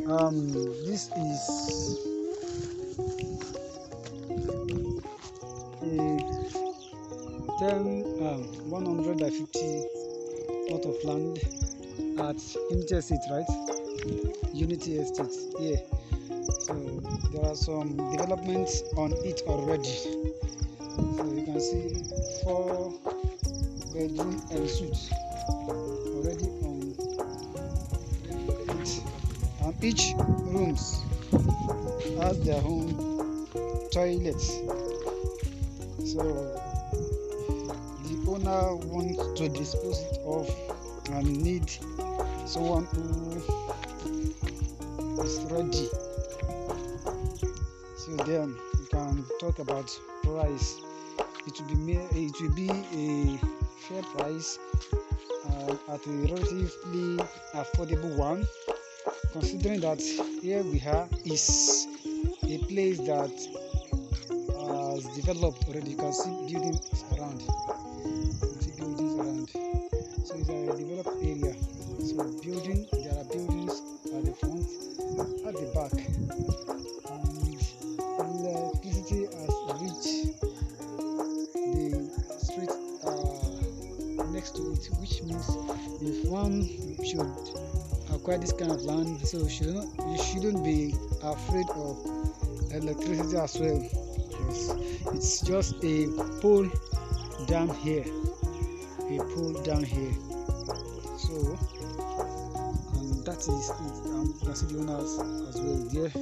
This is a 100 by 50 plot of land at Unity Estate, right? Unity Estate, yeah. So there are some developments on it already. So you can see 4-bedroom ensuit already on it, and each rooms has their own toilets. So the owner wants to dispose it off and need someone who is ready. So then we can talk about price. It will be a fair price at a relatively affordable one, considering that here we are is a place that has developed already. You can see buildings around. So it's a developed area. So there are buildings at the front, at the back, and electricity has reached the street next to it, which means if one should acquire this kind of land, so you shouldn't be afraid of electricity as well. Yes, it's just a pole down here, so and that is it. You can see the owners as well there.